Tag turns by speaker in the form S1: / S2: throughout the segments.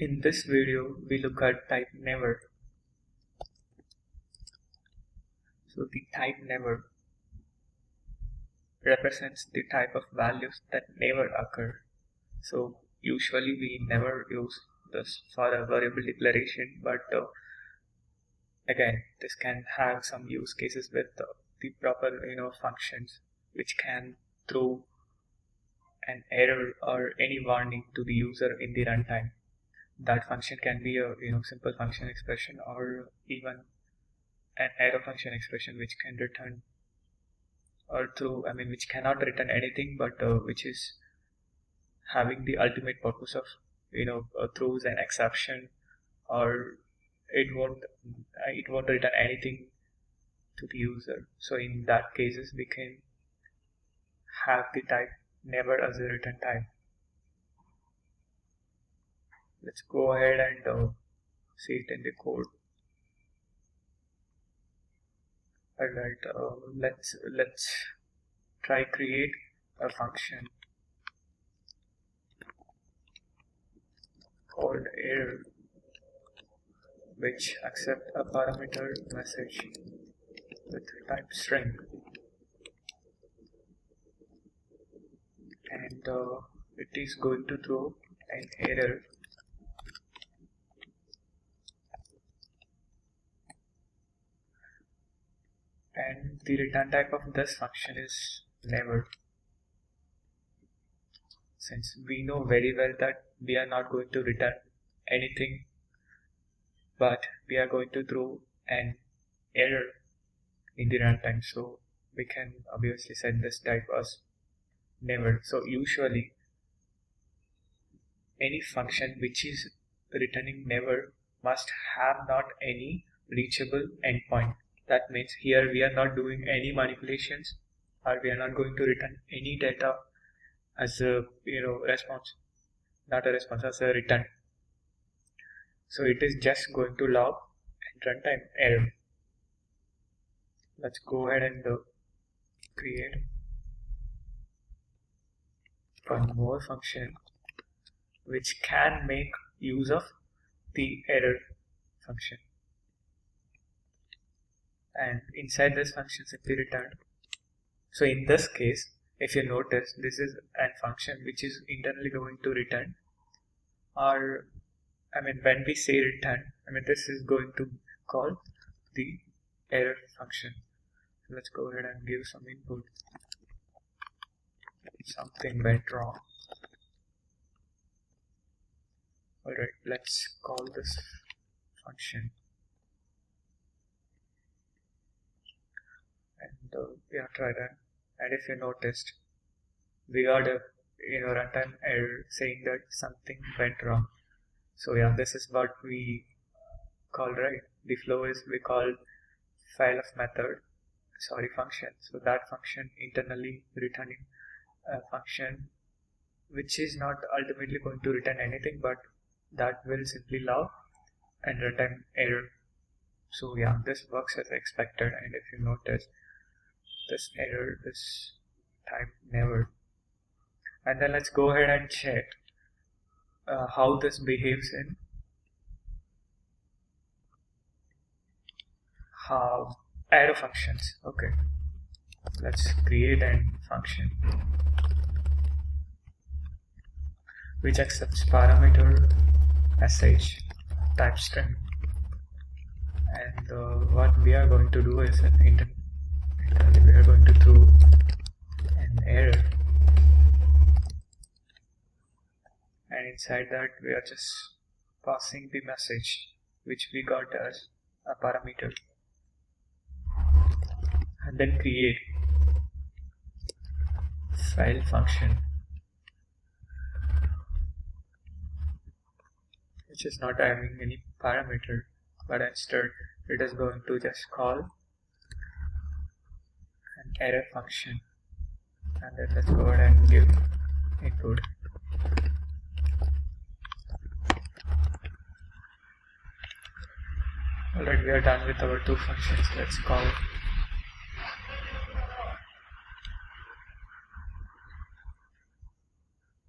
S1: In this video, we look at type never. So the type never represents the type of values that never occur. So usually we never use this for a variable declaration, but again, this can have some use cases with the proper functions which can throw an error or any warning to the user in the runtime. That function can be a simple function expression or even an arrow function expression which can return or which cannot return anything, but which is having the ultimate purpose of throws an exception, or it won't return anything to the user. So in that cases we can have the type never as a return type. Let's go ahead and see it in the code. Alright, let's try create a function called error which accept a parameter message with type string, and it is going to throw an error and the return type of this function is never. Since we know very well that we are not going to return anything, but we are going to throw an error in the runtime, so we can obviously set this type as never. So usually any function which is returning never must have not any reachable endpoint. That means here we are not doing any manipulations, or we are not going to return any data as a response, not a response, as a return. So it is just going to log and runtime error. Let's go ahead and create one more function which can make use of the error function, and inside this function simply return. So in this case, if you notice, this is a function which is internally going to return, or when we say return, this is going to call the error function. So let's go ahead and give some input. Something went wrong. Alright, let's call this function, and try that. And if you noticed, we got a runtime error saying that something went wrong. So yeah, this is what we call, right? The flow is we call file of method, function. So that function internally returning a function which is not ultimately going to return anything, but that will simply log and runtime error. So yeah, this works as expected. And if you notice, this error is type never. And then let's go ahead and check how this behaves in arrow functions. Okay, let's create a function which accepts parameter message type string, and what we are going to do is internally we are going to throw an error, and inside that we are just passing the message which we got as a parameter, and then create file function which is not having any parameter, but instead it is going to just call an error function. And then let's go ahead and give input. Alright, we are done with our two functions. Let's call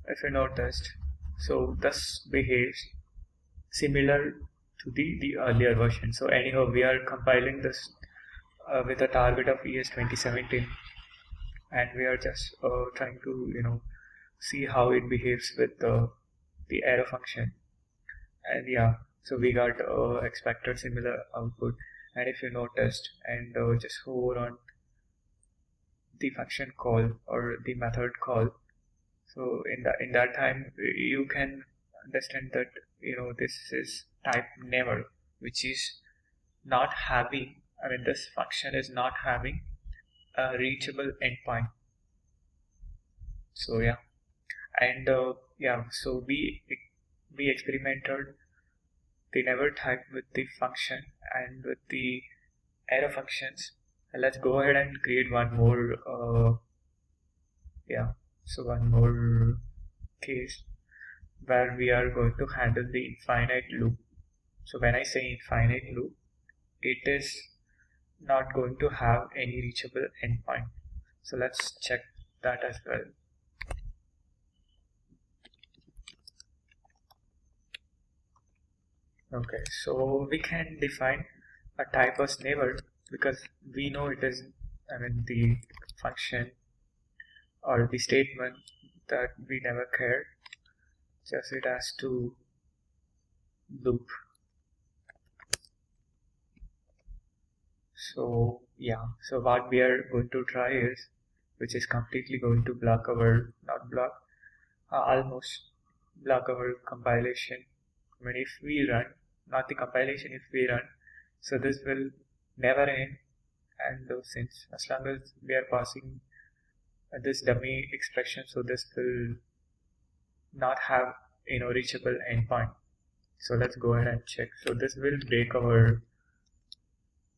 S1: if you noticed, so this behaves similar to the earlier version. So anyhow, we are compiling this with a target of ES 2017, and we are just trying to see how it behaves with the arrow function. And yeah, so we got expected similar output. And if you noticed and just hover on the function call or the method call, so in that time you can understand that this is type never, which is not having, I mean this function is not having a reachable endpoint. So yeah, and yeah, so we experimented the never type with the function and with the arrow functions. And let's go ahead and create one more yeah, so one more case where we are going to handle the infinite loop. So when I say infinite loop, it is not going to have any reachable endpoint. So let's check that as well. Okay, so we can define a type as never because we know it is, I mean the function or the statement that we never care, just it has to loop. So yeah, so what we are going to try is, which is completely going to block our, not block, almost block our compilation. I mean if we run, not the compilation, if we run, so this will never end. And since as long as we are passing this dummy expression, so this will not have reachable endpoint. So let's go ahead and check. So this will break our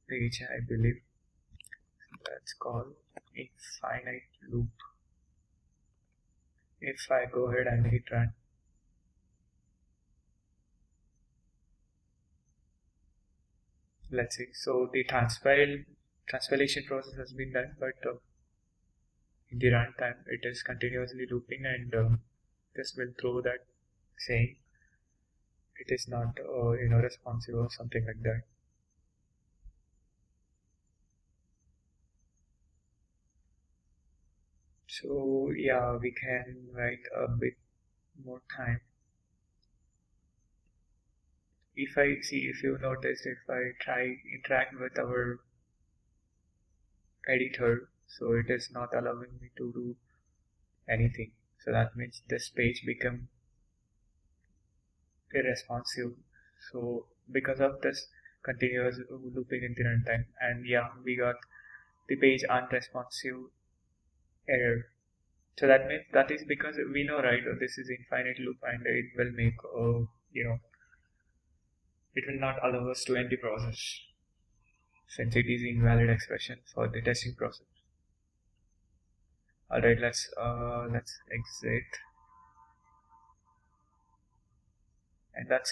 S1: page, I believe. Let's call infinite loop. If I go ahead and hit run, let's see. So the transpilation process has been done, but in the runtime it is continuously looping, and this will throw that saying it is not responsive or something like that. So yeah, we can write a bit more time. If I see, if you noticed, if I try interact with our editor, so it is not allowing me to do anything. So that means this page become irresponsive. So because of this continuous looping in the runtime, and yeah, we got the page unresponsive error. So that means that is because we know, right, this is infinite loop and it will make it will not allow us to end the process since it is invalid expression for the testing process. Alright, let's exit, and that's